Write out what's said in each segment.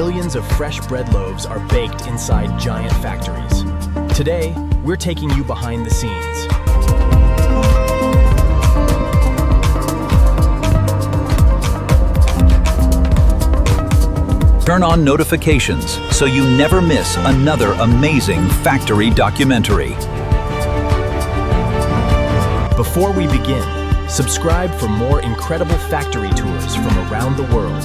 millions of fresh bread loaves are baked inside giant factories. Today, we're taking you behind the scenes. Turn on notifications so you never miss another amazing factory documentary. Before we begin, subscribe for more incredible factory tours from around the world.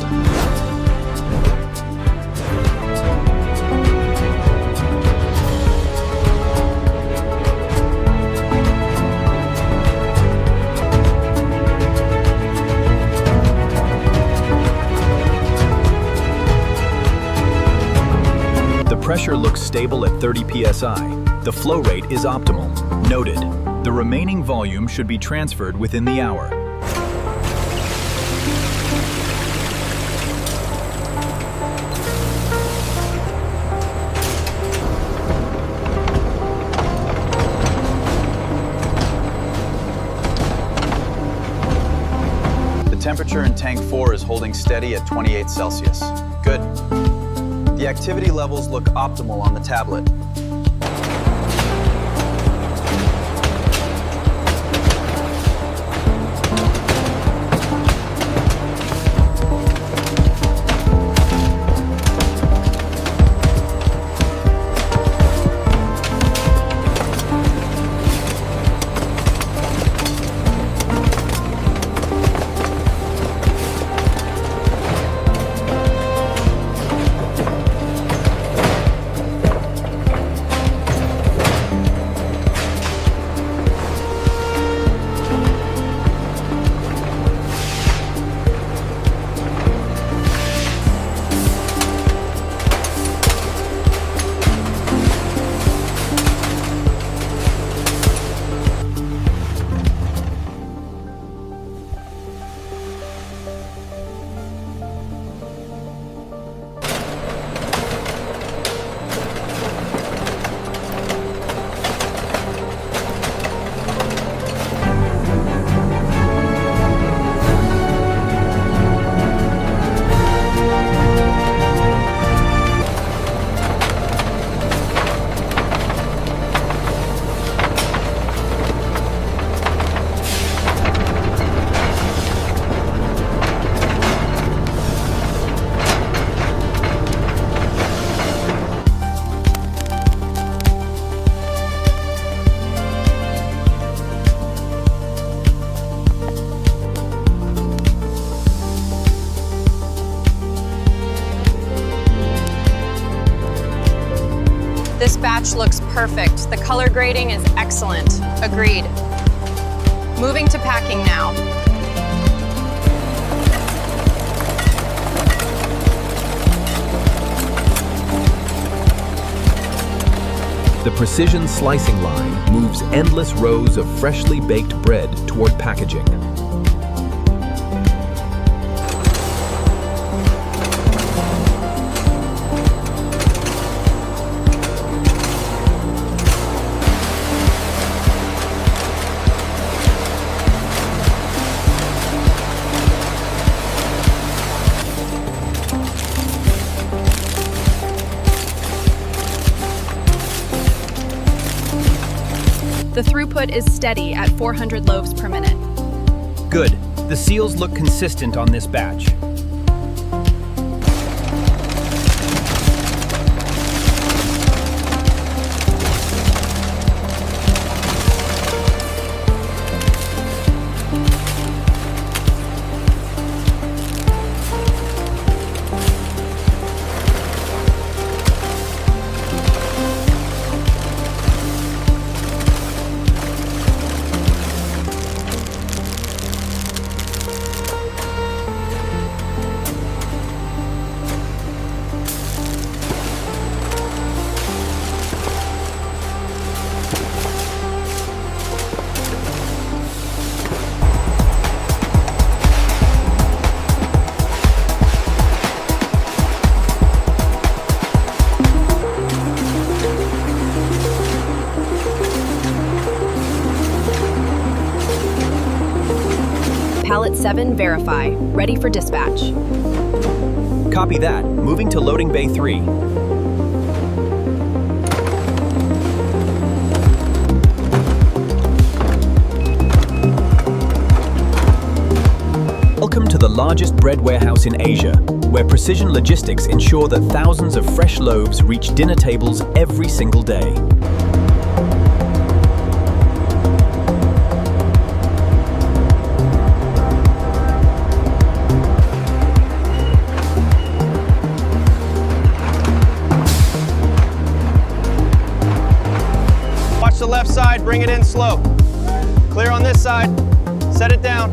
The pressure looks stable at 30 psi. The flow rate is optimal. Noted. The remaining volume should be transferred within the hour. The temperature in tank 4 is holding steady at 28 Celsius. Good. The activity levels look optimal on the tablet. This batch looks perfect. The color grading is excellent. Agreed. Moving to packing now. The precision slicing line moves endless rows of freshly baked bread toward packaging. The throughput is steady at 400 loaves per minute. Good. The seals look consistent on this batch. Pallet 7 verify, ready for dispatch. Copy that. Moving to loading bay 3. Welcome to the largest bread warehouse in Asia, where precision logistics ensure that thousands of fresh loaves reach dinner tables every single day. Watch the left side, bring it in slow. Clear on this side, set it down.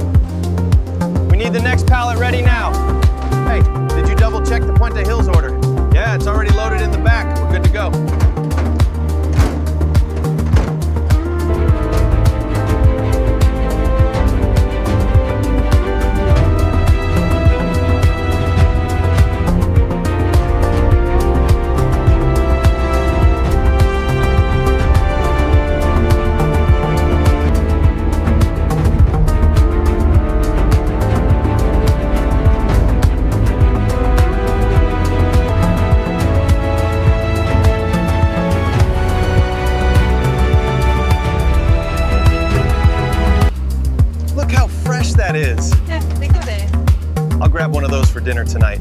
We need the next pallet ready now. Hey, did you double check the Puente Hills order? Yeah, it's already loaded in the back. We're good to go. Look how fresh that is. Yeah, think of it. I'll grab one of those for dinner tonight.